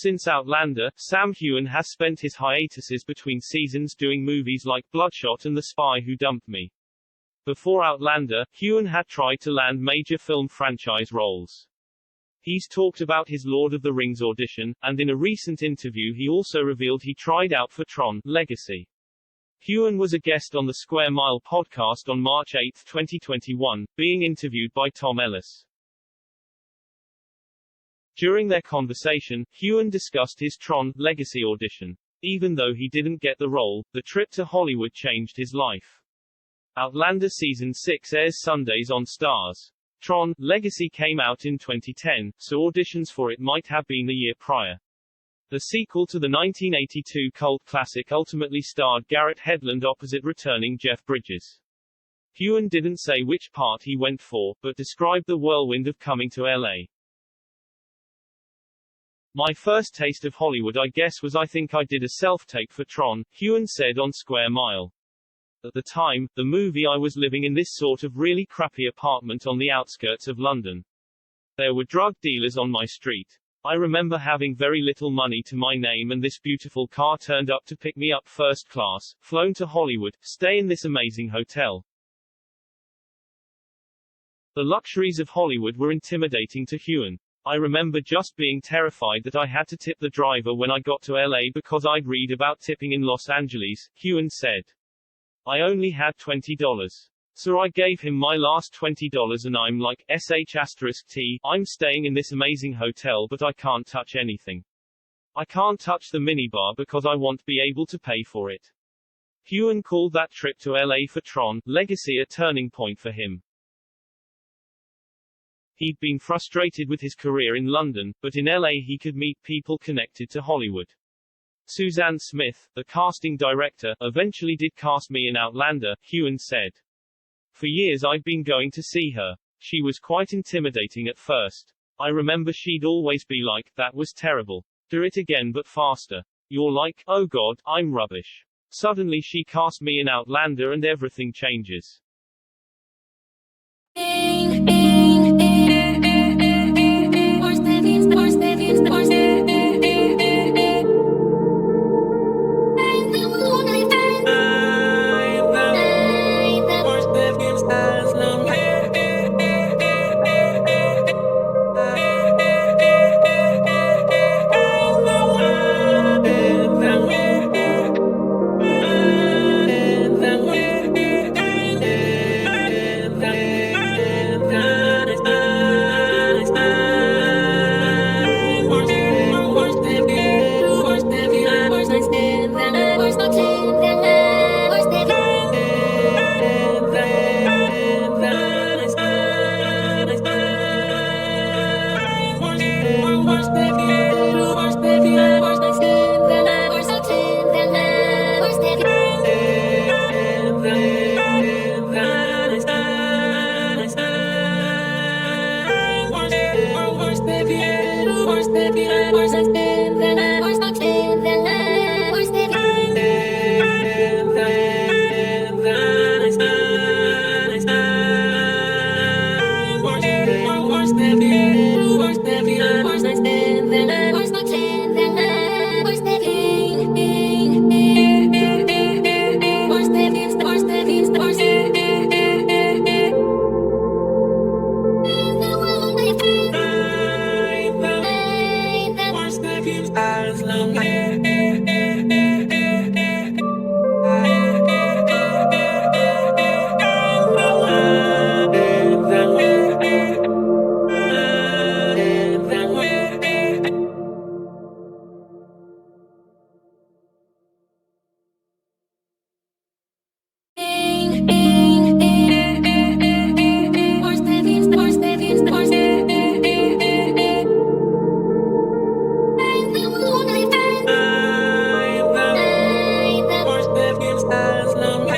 Since Outlander, Sam Heughan has spent his hiatuses between seasons doing movies like Bloodshot and The Spy Who Dumped Me. Before Outlander, Heughan had tried to land major film franchise roles. He's talked about his Lord of the Rings audition, and in a recent interview he also revealed he tried out for Tron Legacy. Heughan was a guest on the Square Mile podcast on March 8, 2021, being interviewed by Tom Ellis. During their conversation, Heughan discussed his Tron Legacy audition. Even though he didn't get the role, the trip to Hollywood changed his life. Outlander Season 6 airs Sundays on Starz. Tron Legacy came out in 2010, so auditions for it might have been the year prior. The sequel to the 1982 cult classic ultimately starred Garrett Hedlund opposite returning Jeff Bridges. Heughan didn't say which part he went for, but described the whirlwind of coming to LA. My first taste of Hollywood I guess was I think I did a self-tape for Tron, Heughan said on Square Mile. At the time, the movie I was living in this sort of really crappy apartment on the outskirts of London. There were drug dealers on my street. I remember having very little money to my name and this beautiful car turned up to pick me up first class, flown to Hollywood, stay in this amazing hotel. The luxuries of Hollywood were intimidating to Heughan. I remember just being terrified that I had to tip the driver when I got to LA because I'd read about tipping in Los Angeles, Heughan said. I only had $20. So I gave him my last $20 and I'm like, sh*t, I'm staying in this amazing hotel but I can't touch anything. I can't touch the minibar because I won't be able to pay for it. Heughan called that trip to LA for Tron Legacy a turning point for him. He'd been frustrated with his career in London, but in LA he could meet people connected to Hollywood. Suzanne Smith, the casting director, eventually did cast me in Outlander, Heughan said. For years I'd been going to see her. She was quite intimidating at first. I remember she'd always be like, that was terrible. Do it again but faster. You're like, oh god, I'm rubbish. Suddenly she cast me in Outlander and everything changes. Stars long